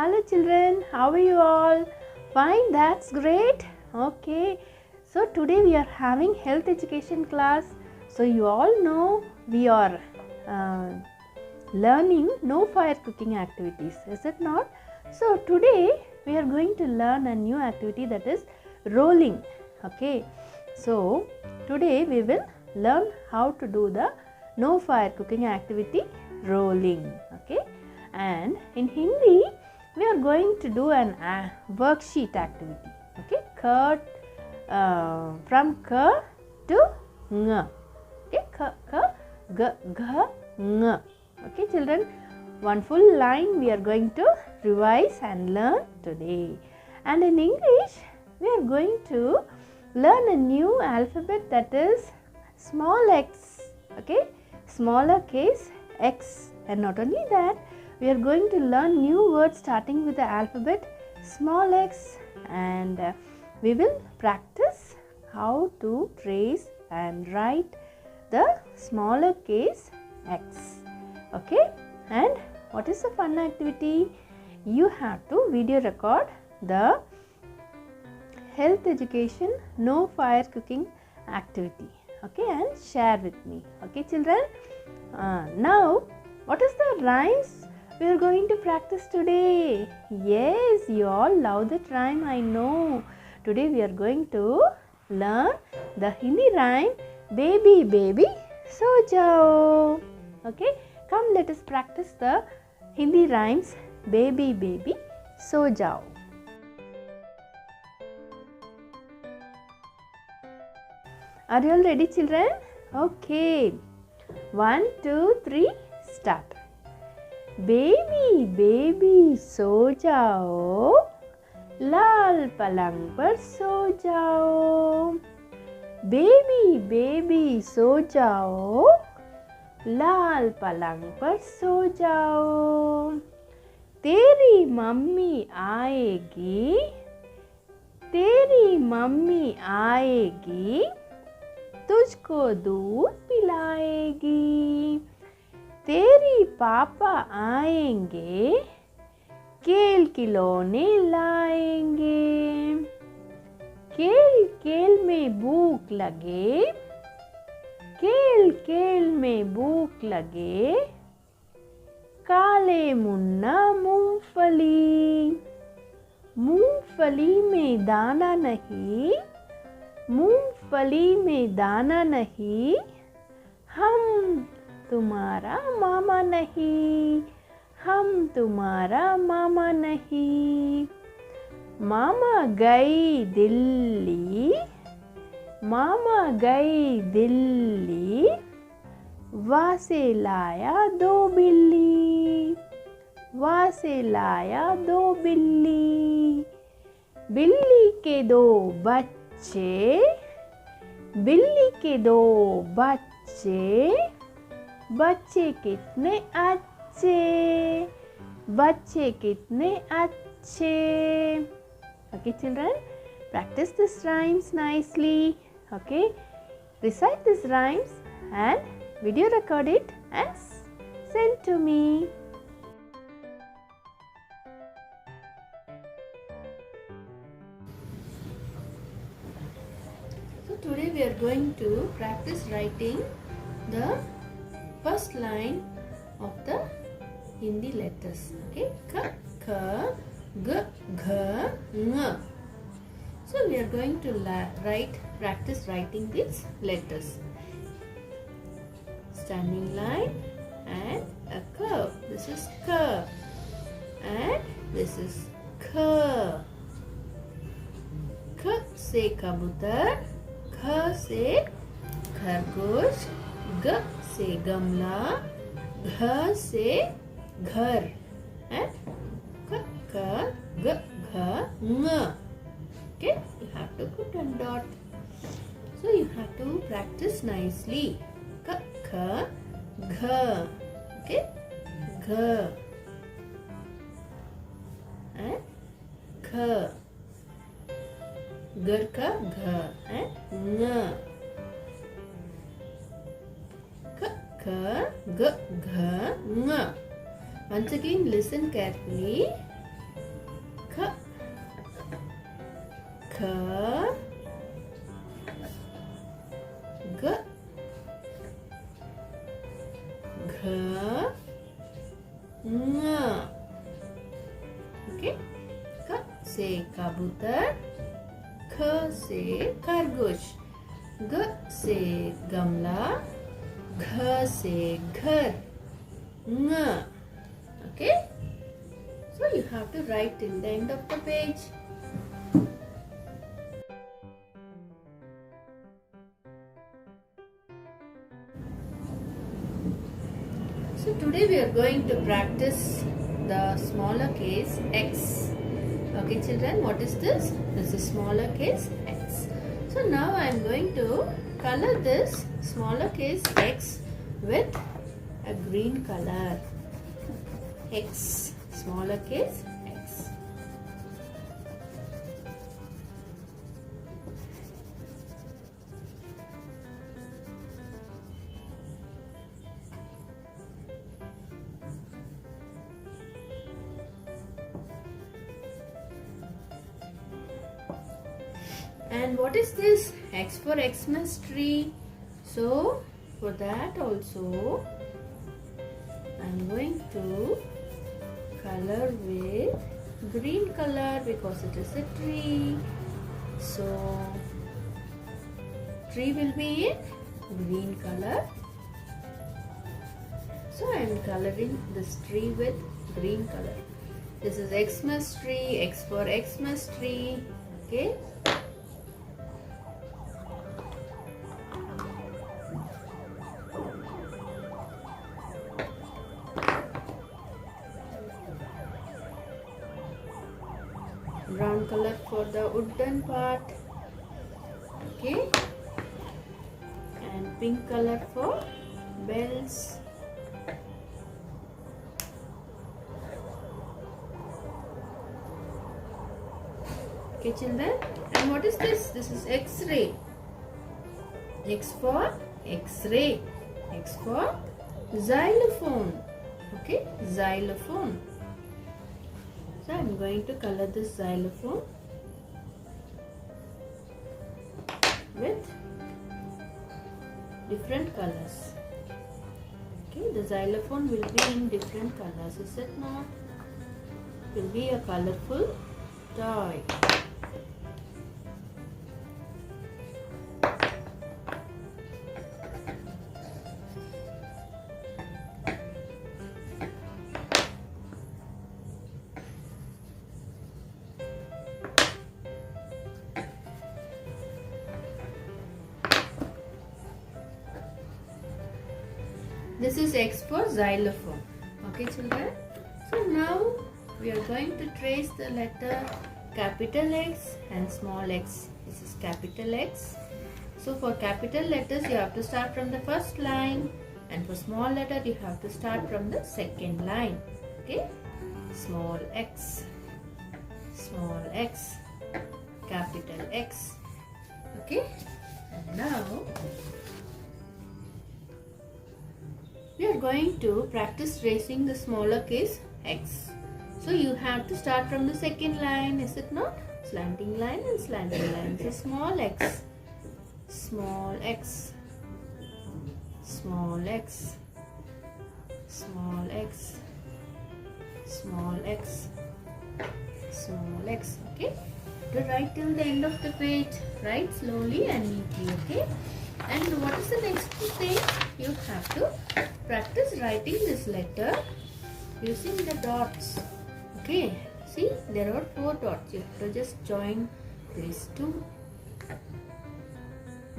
Hello children, how are you all? Fine, that's great. Okay, so today we are having health education class. So you all know we are learning no fire cooking activities, is it not? So today we are going to learn a new activity, that is rolling. Okay, so today we will learn how to do the no fire cooking activity, rolling. Okay, and in Hindi we are going to do an worksheet activity. Okay, from k to ng. Okay, k, g, ng. Okay children, one full line we are going to revise and learn today. And in English we are going to learn a new alphabet, that is small x. Okay, smaller case x. And not only that, we are going to learn new words starting with the alphabet small x, and we will practice how to trace and write the smaller case x. Okay, and what is the fun activity? You have to video record the health education no fire cooking activity. Okay, and share with me. Okay children, now what is the rhymes we are going to practice today? Yes, you all love that rhyme, I know. Today we are going to learn the Hindi rhyme baby baby so jao. Okay, come let us practice the Hindi rhymes baby baby so jao. Are you all ready children? Okay, 1, 2, 3, start. Baby baby सो जाओ, लाल पलंग पर सो जाओ. Baby baby सो जाओ, लाल पलंग पर सो जाओ. तेरी mummy आएगी, तेरी मम्मी आएगी, तुझको दूध पिलाएगी. तेरी पापा आएंगे, खेल खिलौने लाएंगे. खेल खेल में भूख लगे, खेल खेल में भूख लगे, काले मुन्ना मूंगफली. मूंगफली में दाना नहीं, मूंगफली में दाना नहीं, हम तुम्हारा मामा नहीं, हम तुम्हारा मामा नहीं. मामा गई दिल्ली, मामा गई दिल्ली, वहाँ से लाया 2 बिल्ली, वहाँ से लाया 2 बिल्ली. बिल्ली के 2 बच्चे, बिल्ली के 2 बच्चे, बच्चे कितने अच्छे, बच्चे कितने अच्छे. Okay children, practice these rhymes nicely. Okay, recite these rhymes and video record it and send to me. So today we are going to practice writing the first line of the Hindi letters. Okay, k, k, g, g, ng. So we are going to practice writing these letters. Standing line and a curve. This is k, and this is k. K से कबूतर, ख से खरगोश, g से गमला, घ से घर, and k, k, g, g, ng. Okay, you have to put a dot. So you have to practice nicely. K, k, g. Okay, g, and k. Gar ka gha and ng. K, g, g, ng. Once again listen carefully. K. K. G. G. Ng. Okay. K से कबूतर, ख से खरगोश, ग से गमला, घ से घर, ng. Okay. So you have to write till the end of the page. So today we are going to practice the smaller case x. Okay children, what is this? This is smaller case x. So now I am going to color this smaller case x with a green color. X, smaller case x. And what is this? X for Xmas tree. So for that also I am going to color with green color because it is a tree. So tree will be in green color. So I am coloring this tree with green color. This is Xmas tree, X for Xmas tree. Okay. Brown color for the wooden part. Okay. And pink color for bells. Okay children, and what is this? This is X-ray. X for X-ray. X for xylophone. Okay, xylophone. So I am going to color this xylophone with different colors. Okay, the xylophone will be in different colors, is it not? It will be a colorful toy. This is X for xylophone. Okay children. So now we are going to trace the letter capital X and small x. This is capital X. So for capital letters you have to start from the first line, and for small letter you have to start from the second line. Okay. Small x, small x, capital X. Okay. And now we are going to practice tracing the smaller case x. So you have to start from the second line, is it not? Slanting line and slanting line. So small x, small x, small x, small x, small x, small x. Okay. To write till the end of the page. Write slowly and neatly. Okay. And what is the next thing? You have to practice writing this letter using the dots. Okay, see there are 4 dots. You have to just join these 2.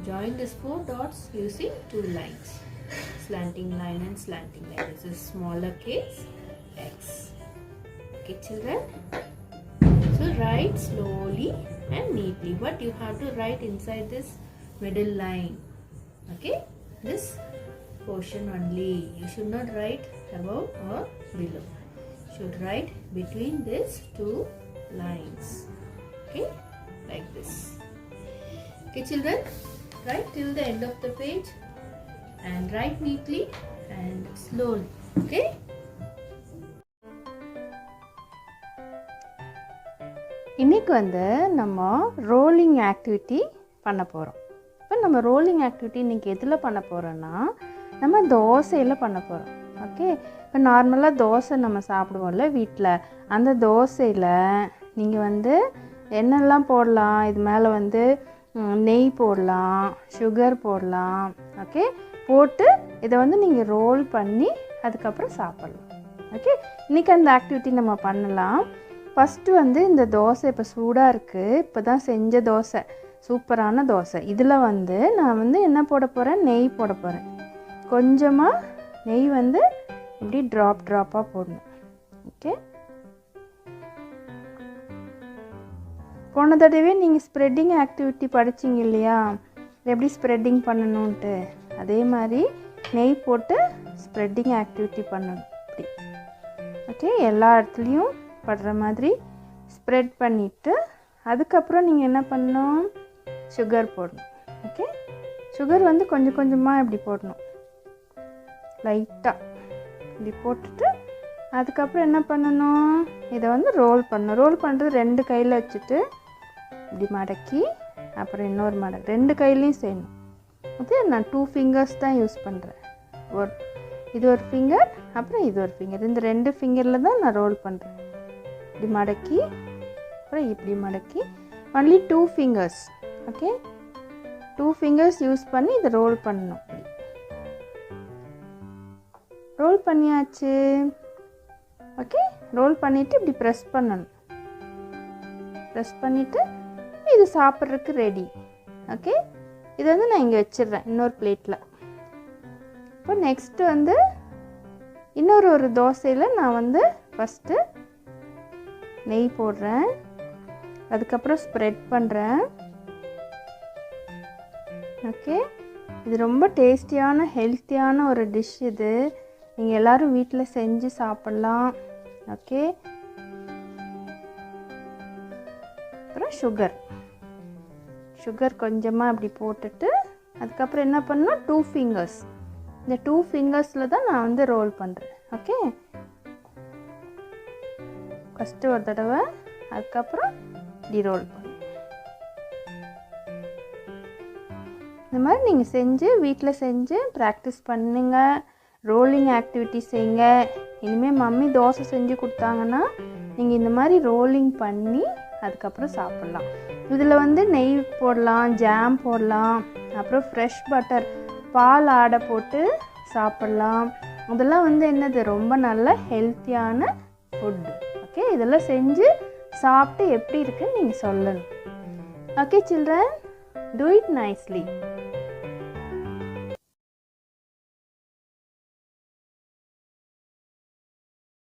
Join these 4 dots using 2 lines. Slanting line and slanting line. This is smaller case x. Okay children. So write slowly and neatly. But you have to write inside this middle line. Okay, this portion only. You should not write above or below. You should write between these 2 lines. Okay, like this. Okay children, write till the end of the page and write neatly and slowly. Okay. இன்றைக்கி வந்து நம்ம rolling activity பண்ண போகிறோம். இப்போ நம்ம rolling activity இன்றைக்கி எதில் பண்ண போகிறோன்னா நம்ம தோசையில் பண்ண போகிறோம். ஓகே, இப்போ நார்மலாக தோசை நம்ம சாப்பிடுவோம்ல வீட்டில், அந்த தோசையில் நீங்கள் வந்து என்னெல்லாம் போடலாம், இது மேலே வந்து நெய் போடலாம், சுகர் போடலாம். ஓகே, போட்டு இதை வந்து நீங்கள் ரோல் பண்ணி அதுக்கப்புறம் சாப்பிட்லாம். ஓகே, இன்றைக்கி அந்த ஆக்டிவிட்டி நம்ம பண்ணலாம். ஃபஸ்ட்டு வந்து இந்த தோசை இப்போ சூடாக இருக்குது, இப்போ தான் செஞ்ச தோசை, சூப்பரான தோசை. இதில் வந்து நான் வந்து என்ன போட போகிறேன், நெய் போட போகிறேன். கொஞ்சமாக நெய் வந்து இப்படி ட்ராப்பாக போடணும். ஓகே, போன தடவை நீங்கள் ஸ்ப்ரெட்டிங் ஆக்டிவிட்டி படிச்சிங்க இல்லையா, எப்படி ஸ்ப்ரெட்டிங் பண்ணணுன்ட்டு, அதே மாதிரி நெய் போட்டு ஸ்ப்ரெட்டிங் ஆக்டிவிட்டி பண்ணணும். இப்படி ஓகே, எல்லா இடத்துலையும் படுற மாதிரி ஸ்ப்ரெட் பண்ணிவிட்டு அதுக்கப்புறம் நீங்கள் என்ன பண்ணணும், சுகர் போடணும். ஓகே, சுகர் வந்து கொஞ்சம் கொஞ்சமாக இப்படி போடணும், லைட்டாக இப்படி போட்டுட்டு அதுக்கப்புறம் என்ன பண்ணணும், இதை வந்து ரோல் பண்ணணும். ரோல் பண்ணுறது 2 கையில் வச்சுட்டு இப்படி மடக்கி அப்புறம் இன்னொரு மடக்கு 2 கையிலையும் செய்யணும். ஓகே, நான் 2 ஃபிங்கர்ஸ் தான் யூஸ் பண்ணுறேன். இது ஒரு ஃபிங்கர், அப்புறம் இது ஒரு ஃபிங்கர், இந்த 2 ஃபிங்கரில் தான் நான் ரோல் பண்ணுறேன். இப்படி மடக்கி அப்புறம் இப்படி மடக்கி, only 2 fingers. Okay, 2 fingers use பண்ணி இதை ரோல் பண்ணணும். ரோல் பண்ணியாச்சு. ஓகே, ரோல் பண்ணிவிட்டு இப்படி ப்ரெஸ் பண்ணணும். ப்ரெஸ் பண்ணிவிட்டு இது சாப்பிட்றதுக்கு ரெடி. ஓகே, இது வந்து நான் இங்கே வச்சிடுறேன் இன்னொரு பிளேட்டில். இப்போ நெக்ஸ்ட்டு வந்து இன்னொரு தோசையில் நான் வந்து ஃபஸ்ட்டு நெய் போடுறேன், அதுக்கப்புறம் ஸ்ப்ரெட் பண்ணுறேன். ஓகே, இது ரொம்ப டேஸ்டியான ஹெல்த்தியான ஒரு டிஷ். இது நீங்கள் எல்லோரும் வீட்டில் செஞ்சு சாப்பிட்லாம். ஓகே, அப்புறம் சுகர் கொஞ்சமாக அப்படி போட்டுட்டு அதுக்கப்புறம் என்ன பண்ணணும், 2 ஃபிங்கர்ஸ், இந்த 2 ஃபிங்கர்ஸில் தான் நான் வந்து ரோல் பண்ணுறேன். ஓகே, ஃபஸ்ட்டு ஒரு தடவை, அதுக்கப்புறம் இப்படி ரோல் பண்ணணும். இந்த மாதிரி நீங்கள் செஞ்சு வீட்டில் செஞ்சு ப்ராக்டிஸ் பண்ணுங்க. ரோலிங் ஆக்டிவிட்டி செய்யுங்க. இனிமேல் மம்மி தோசை செஞ்சு கொடுத்தாங்கன்னா நீங்கள் இந்த மாதிரி ரோலிங் பண்ணி அதுக்கப்புறம் சாப்பிட்லாம். இதில் வந்து நெய் போடலாம், ஜாம் போடலாம், அப்புறம் ஃப்ரெஷ் பட்டர், பால் ஆடை போட்டு சாப்பிட்லாம். இதெல்லாம் வந்து என்னது, ரொம்ப நல்ல ஹெல்த்தியான ஃபுட்டு. ஓகே, இதெல்லாம் செஞ்சு சாப்பிட்டு எப்படி இருக்குன்னு நீங்கள் சொல்லணும். Okay children, do it nicely.